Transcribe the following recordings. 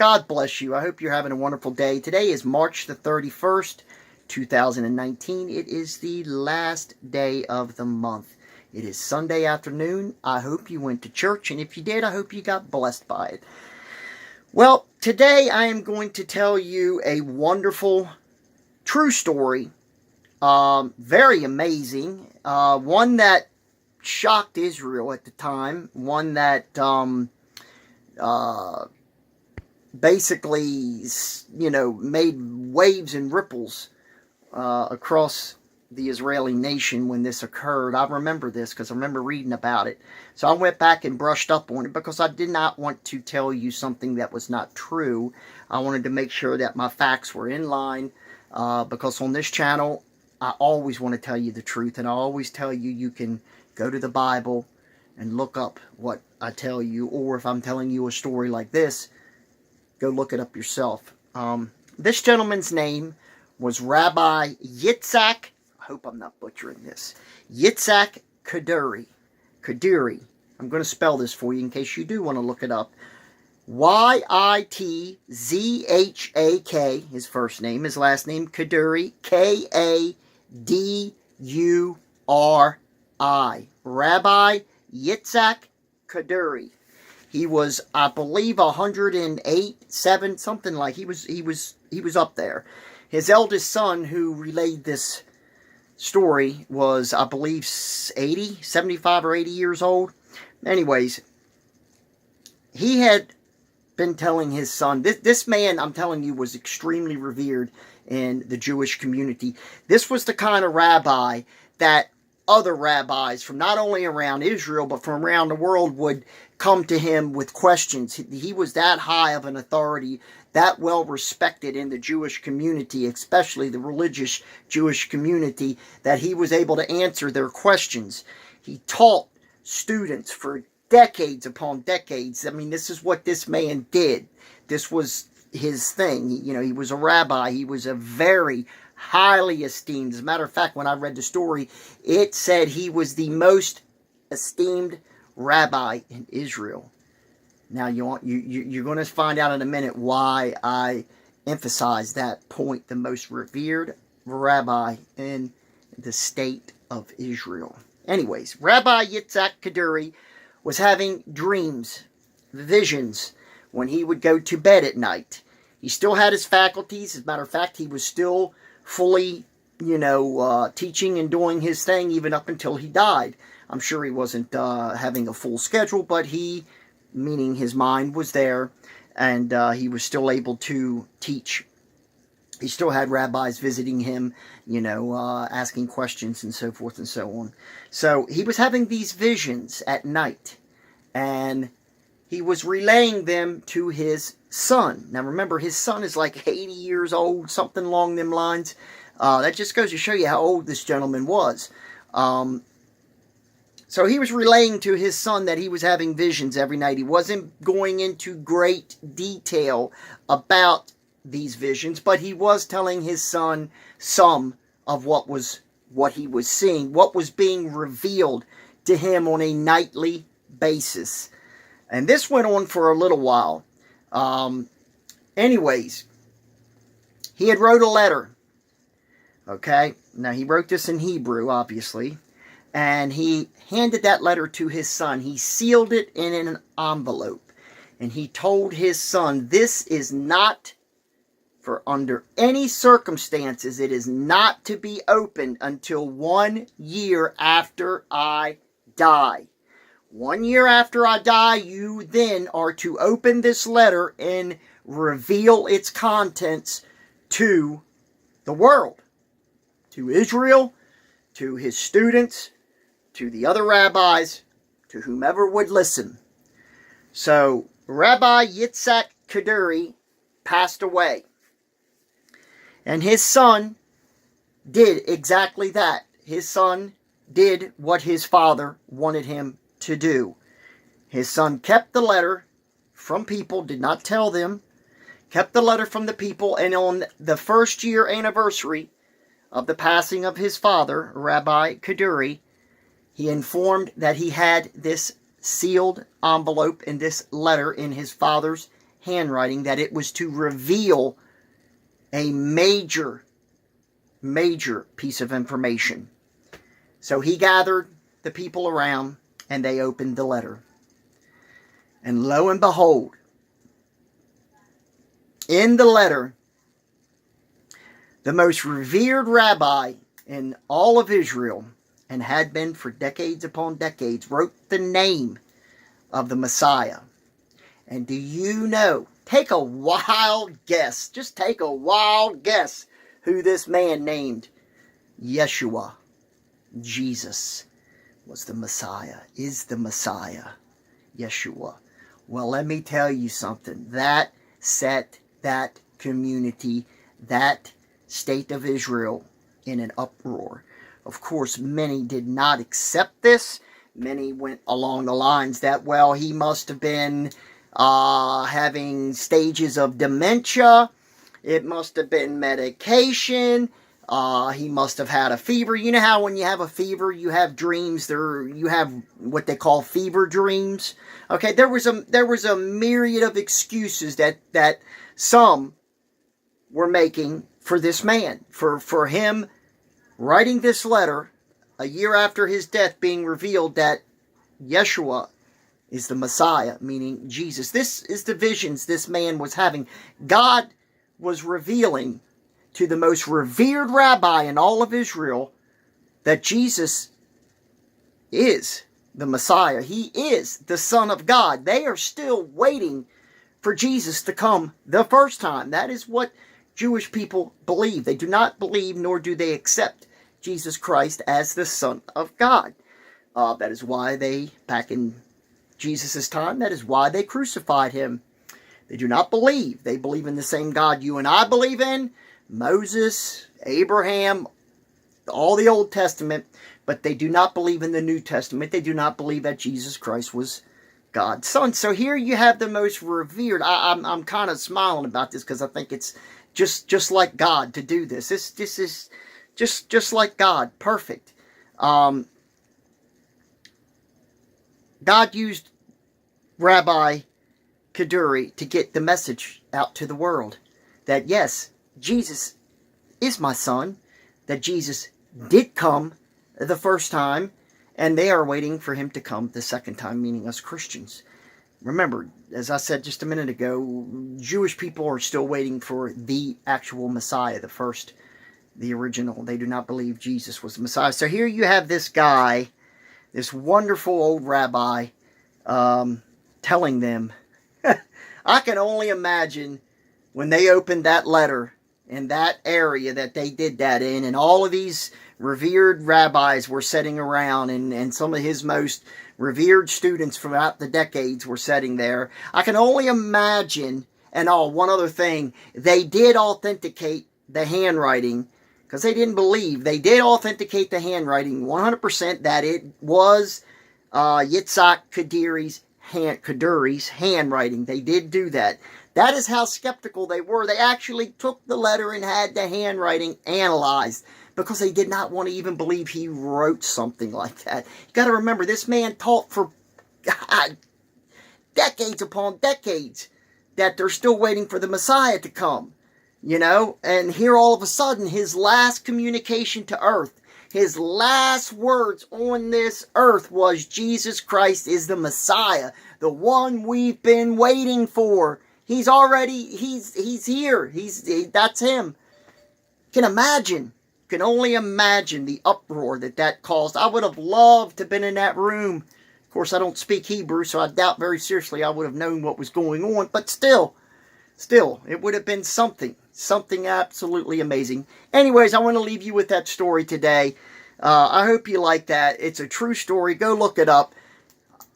God bless you. I hope you're having a wonderful day. Today is March the 31st, 2019. It is the last day of the month. It is Sunday afternoon. I hope you went to church, and if you did, I hope you got blessed by it. Well, today I am going to tell you a wonderful, true story. Very amazing. One that shocked Israel at the time. One that basically, made waves and ripples across the Israeli nation when this occurred. I remember this because I remember reading about it. So I went back and brushed up on it because I did not want to tell you something that was not true. I wanted to make sure that my facts were in line because on this channel, I always want to tell you the truth, and I always tell you you can go to the Bible and look up what I tell you, or if I'm telling you a story like this, go look it up yourself. This gentleman's name was Rabbi Yitzhak, I hope I'm not butchering this, Yitzhak Kaduri. I'm going to spell this for you in case you do want to look it up. Yitzhak, his first name, his last name, Kaduri, Kaduri. Rabbi Yitzhak Kaduri. He was, I believe, 108, 7, something like. He was up there. His eldest son, who relayed this story, was, I believe, 75 or 80 years old. Anyways, he had been telling his son, this man, I'm telling you, was extremely revered in the Jewish community. This was the kind of rabbi that other rabbis from not only around Israel, but from around the world would come to him with questions. He was that high of an authority, that well respected in the Jewish community, especially the religious Jewish community, that he was able to answer their questions. He taught students for decades upon decades. I mean, this is what this man did. This was his thing. He was a rabbi. He was a very highly esteemed. As a matter of fact, when I read the story, it said he was the most esteemed rabbi in Israel. Now, you're going to find out in a minute why I emphasize that point, the most revered rabbi in the state of Israel. Anyways, Rabbi Yitzhak Kaduri was having dreams, visions, when he would go to bed at night. He still had his faculties. As a matter of fact, he was still fully, teaching and doing his thing even up until he died. I'm sure he wasn't having a full schedule, but he, meaning his mind, was there, and he was still able to teach. He still had rabbis visiting him, asking questions and so forth and so on. So he was having these visions at night, and he was relaying them to his son. Now remember, his son is like 80 years old, something along them lines. That just goes to show you how old this gentleman was. So he was relaying to his son that he was having visions every night. He wasn't going into great detail about these visions, but he was telling his son some of what he was seeing, what was being revealed to him on a nightly basis. And this went on for a little while. Anyways, he had wrote a letter. Okay, now he wrote this in Hebrew, obviously, and he handed that letter to his son. He sealed it in an envelope, and he told his son, this is not, for under any circumstances, it is not to be opened until 1 year after I die. 1 year after I die, you then are to open this letter and reveal its contents to the world, to Israel, to his students, to the other rabbis, to whomever would listen. So Rabbi Yitzhak Kaduri passed away, and his son did exactly that. His son did what his father wanted him to do. His son kept the letter from people, did not tell them, kept the letter from the people, and on the first year anniversary of the passing of his father, Rabbi Kaduri, he informed that he had this sealed envelope and this letter in his father's handwriting, that it was to reveal a major piece of information. So he gathered the people around, and they opened the letter. And lo and behold, in the letter, the most revered rabbi in all of Israel, and had been for decades upon decades, wrote the name of the Messiah. And do you know, take a wild guess, just take a wild guess who this man named Yeshua, Jesus, was the Messiah, is the Messiah, Yeshua. Well, let me tell you something. That set that community, that state of Israel, in an uproar. Of course, many did not accept this. Many went along the lines that, well, he must have been having stages of dementia. It must have been medication. He must have had a fever. You know how when you have a fever, you have dreams. You have what they call fever dreams. Okay, there was a myriad of excuses that some were making for this man, for him writing this letter a year after his death, being revealed that Yeshua is the Messiah, meaning Jesus. This is the visions this man was having. God was revealing to the most revered rabbi in all of Israel that Jesus is the Messiah. He is the Son of God. They are still waiting for Jesus to come the first time. That is what Jewish people believe. They do not believe, nor do they accept Jesus Christ as the Son of God. That is why back in Jesus' time, that is why they crucified him. They do not believe. They believe in the same God you and I believe in, Moses, Abraham, all the Old Testament, but they do not believe in the New Testament. They do not believe that Jesus Christ was God's Son. So here you have the most revered. I'm kind of smiling about this because I think it's just like God to do this. This is just like God. Perfect. God used Rabbi Kaduri to get the message out to the world that yes, Jesus is my son, that Jesus did come the first time, and they are waiting for him to come the second time, meaning us Christians. Remember, as I said just a minute ago, Jewish people are still waiting for the actual Messiah, the original. They do not believe Jesus was the Messiah. So here you have this guy, this wonderful old rabbi, telling them, I can only imagine when they opened that letter in that area that they did that in, and all of these revered rabbis were sitting around, and some of his most revered students throughout the decades were sitting there. I can only imagine, and one other thing, they did authenticate the handwriting, because they didn't believe. They did authenticate the handwriting 100% that it was Yitzhak Kaduri's handwriting. They did do that. That is how skeptical they were. They actually took the letter and had the handwriting analyzed because they did not want to even believe he wrote something like that. You got to remember, this man taught for decades upon decades that they're still waiting for the Messiah to come. You know, and here all of a sudden, his last communication to earth, his last words on this earth was Jesus Christ is the Messiah, the one we've been waiting for. He's here. That's him. Can only imagine the uproar that caused. I would have loved to have been in that room. Of course, I don't speak Hebrew, so I doubt very seriously I would have known what was going on. But still, it would have been something absolutely amazing. Anyways, I want to leave you with that story today. I hope you like that. It's a true story. Go look it up.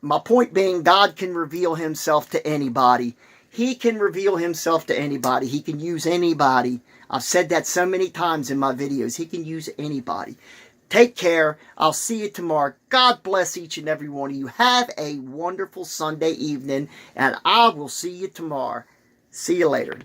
My point being, God can reveal himself to anybody. He can reveal himself to anybody. He can use anybody. I've said that so many times in my videos. He can use anybody. Take care. I'll see you tomorrow. God bless each and every one of you. Have a wonderful Sunday evening, and I will see you tomorrow. See you later.